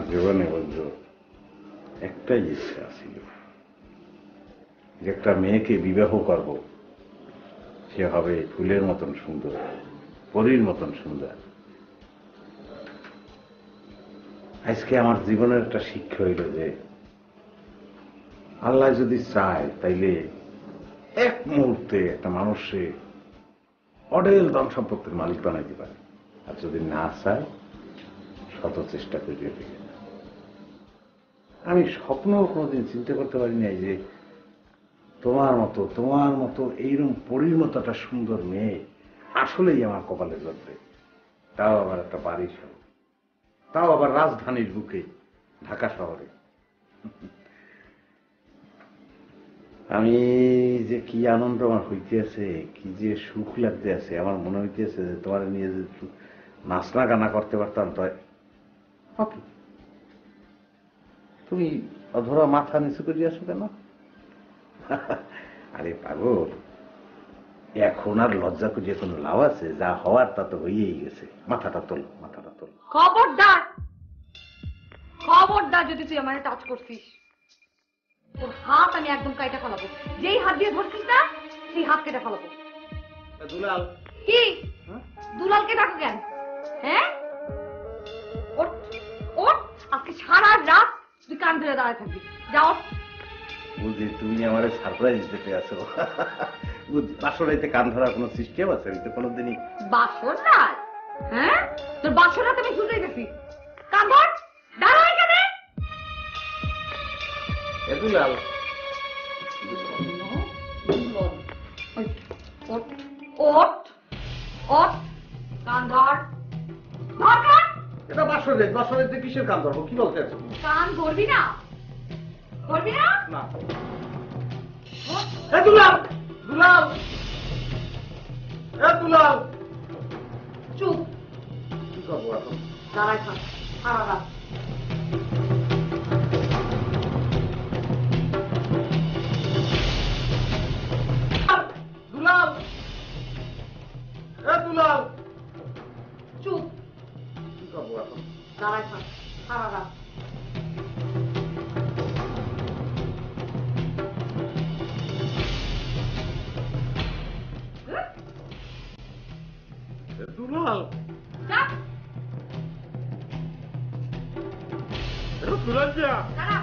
জীবনে বন্ধু একটাই ইচ্ছা ছিল, যে একটা মেয়েকে বিবাহ করব, সে হবে ফুলের মতন সুন্দর, পরীর মতন সুন্দর। আজকে আমার জীবনের একটা শিক্ষা হইল যে আল্লাহ যদি চায় তাইলে এক মুহূর্তে একটা মানুষে অঢেল ধন সম্পত্তির মালিক বানাইতে পারে, আর যদি না চায় শত চেষ্টা করিয়ে দিবে। আমি স্বপ্নও কোনোদিন চিন্তা করতে পারি নাই যে তোমার মতো এইরকম পরীর মতো একটা সুন্দর মেয়ে আসলেই আমার কপালে জড়বে, তাও আবার একটা বাড়ি শহর, তাও আবার রাজধানীর বুকে, ঢাকা শহরে। আমি যে কি আনন্দ আমার হইতে আছে, কি যে সুখ লাগতে আছে, আমার মনে হইতেছে যে তোমার নিয়ে যে নাচনা গানা করতে পারতাম। তাই তুমি অধরা মাথা নিচু করে আসো কেন? আরে পাগল, এখন আর লজ্জা করিয়া কোনো লাভ আছে? যা হওয়ার তা তো হইয়েই গেছে। মাথাটা তোল, মাথাটা তোল। খবরদার, খবরদার যদি তুই আমার টাচ করছিস, তোর হাত আমি একদম কাইটা ফেলাবো। যেই হাত দিয়ে ধরছিস না, সেই হাত কেটে ফেলাবো। দুলাল কি? দুলালকে ডাকো কেন? হ্যাঁ, ওঠ ওঠ, আজকে সারা রাত তুই কান ধরে দাঁড়ায় থাকবি। যাও। বুঝি তুমি আমার সারপ্রাইজ দিতে আছো। বাসরাইতে কান ধরার কোনো সিস্টেম আছে? আমি তো কোনোদিনই বাসর নাই। হ্যাঁ, তোর বাসর রাত আমি শুনতে গেছি। কান ধর, দাঁড়া এখানে। এ দুলাল, ওঠ ওঠ ওঠ, কান ধর, ধর কান। এটা বাসরাইতে কিসের কান ধরবো? কি বলতে আছো? কান ধরবি না? ধরবি না? না। এ দুলাল, দুলাল, এ দুলাল। চুপ। কি করবো এখন? দাঁড়ায় থাক সারা রাত। দুলাল, এ দুলাল। চুপ। কি করবো এখন? দাঁড়ায় থাক সারা রাত। দুলাল, যা। দুলাল যা। দাঁড়া।